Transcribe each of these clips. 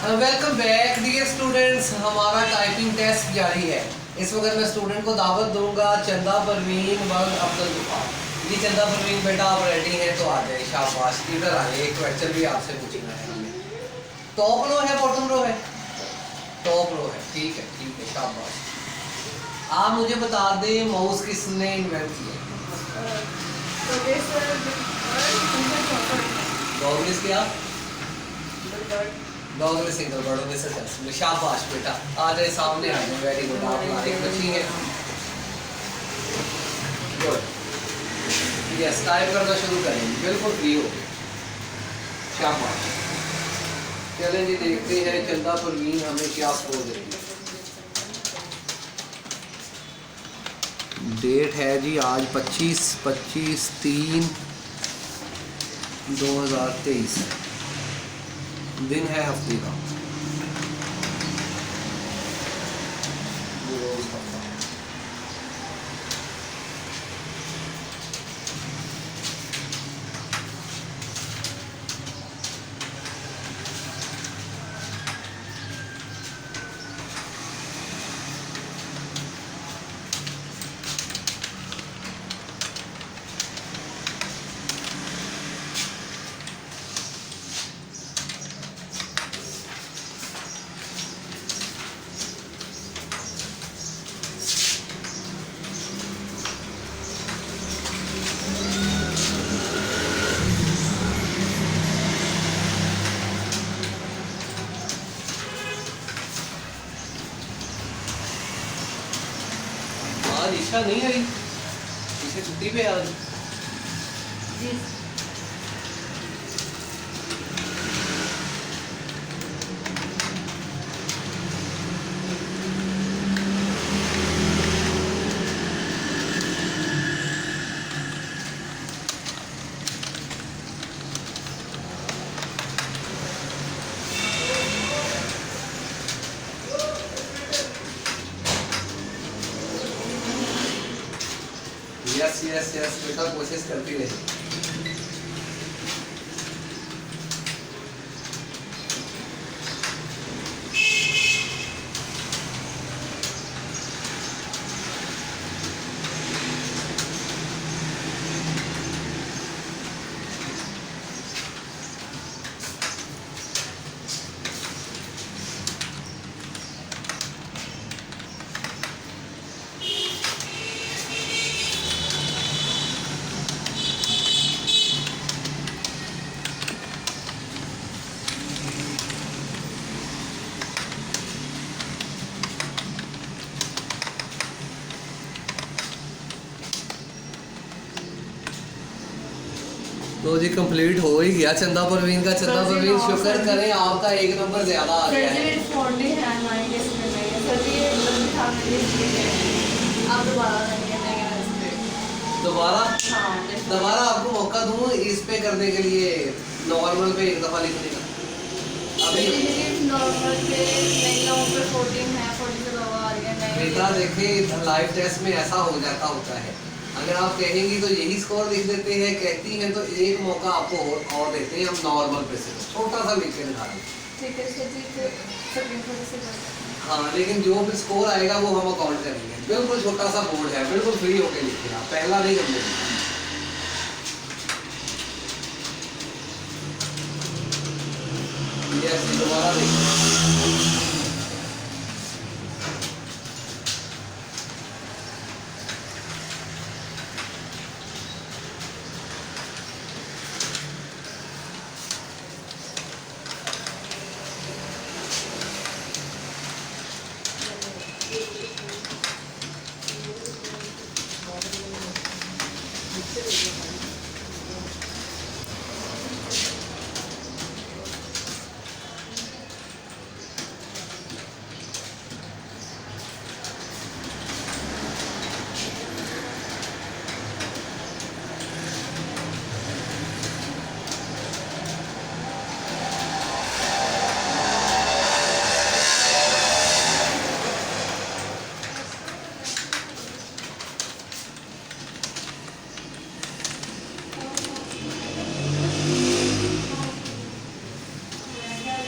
Welcome back dear students. हमारा typing test जारी है। इस वक्त मैं स्टूडेंट को दावत दूंगा। चंदा परवीन वल्द अब्दुल गफार। जी चंदा परवीन बेटा आप रेडी हैं तो आ जाए। शाबाश, इधर आए। एक क्वेश्चन भी आपसे पूछना है हमें। टॉप रो है बॉटम रो है? टॉप रो है। ठीक है शाबाश। आप मुझे बता दें माउस किसने इन्वेंट किया? डॉगलिस क्या? डॉगलिस सिंगलबर्ड में से। शाबाश बेटा, आ जाए सामने आ जाए। वेरी गुड, आप हमारी बच्ची हैं। गुड, यस टाइप करना शुरू करेंगे। बिल्कुल फ्री हो गए। शाबाश। चलें जी, देखते हैं चंदा परवीन हमें क्या स्कोर देगी। डेट है जी आज 25/3/2023। दिन है हफ्ते का। आज ईशा नहीं आई, इसे छुट्टी पे आज। यस बेटा, कोशिश करती रही। तो जी कंप्लीट हो ही गया चंदा परवीन का। चंदा परवीन शुक्र करें आपका एक नंबर ज्यादा आ गया है। दोबारा आपको मौका दूं इस पे करने के लिए। नॉर्मल पे एक दफा लिखने का। अभी बेटा देखिए, लाइव टेस्ट में ऐसा हो जाता होता है। अगर आप कहेंगी तो यही स्कोर लिख देते हैं, कहती हैं तो एक मौका आपको और देते हैं। हम नॉर्मल पे से छोटा सा लिख के दिखा दें। हाँ, लेकिन जो भी स्कोर आएगा वो हम अकाउंट करेंगे। बिल्कुल छोटा सा बोर्ड है, बिल्कुल फ्री होके लिखिए आप। पहला नहीं करने। यस, दोबारा देखिए।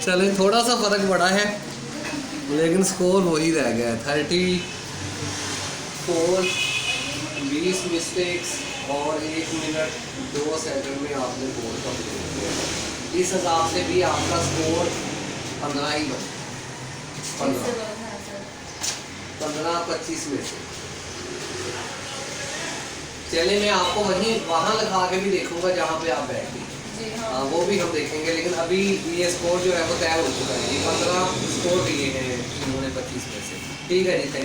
चलें, थोड़ा सा फ़र्क पड़ा है लेकिन स्कोर वही रह गया है 34। 20 मिस्टेक्स और 1 मिनट 2 सेकंड में आपने बोर्ड कंप्लीट किया। इस हिसाब से भी आपका स्कोर 15 ही बन 15-25 में से। चलिए मैं आपको वहाँ लगा के भी देखूंगा जहाँ पे आप बैठे। हाँ वो भी हम देखेंगे, लेकिन अभी ये स्कोर जो है वो तय हो चुका है। ये 15 स्कोर दिए हैं इन्होंने 25 में से। ठीक है जी, थैंक यू।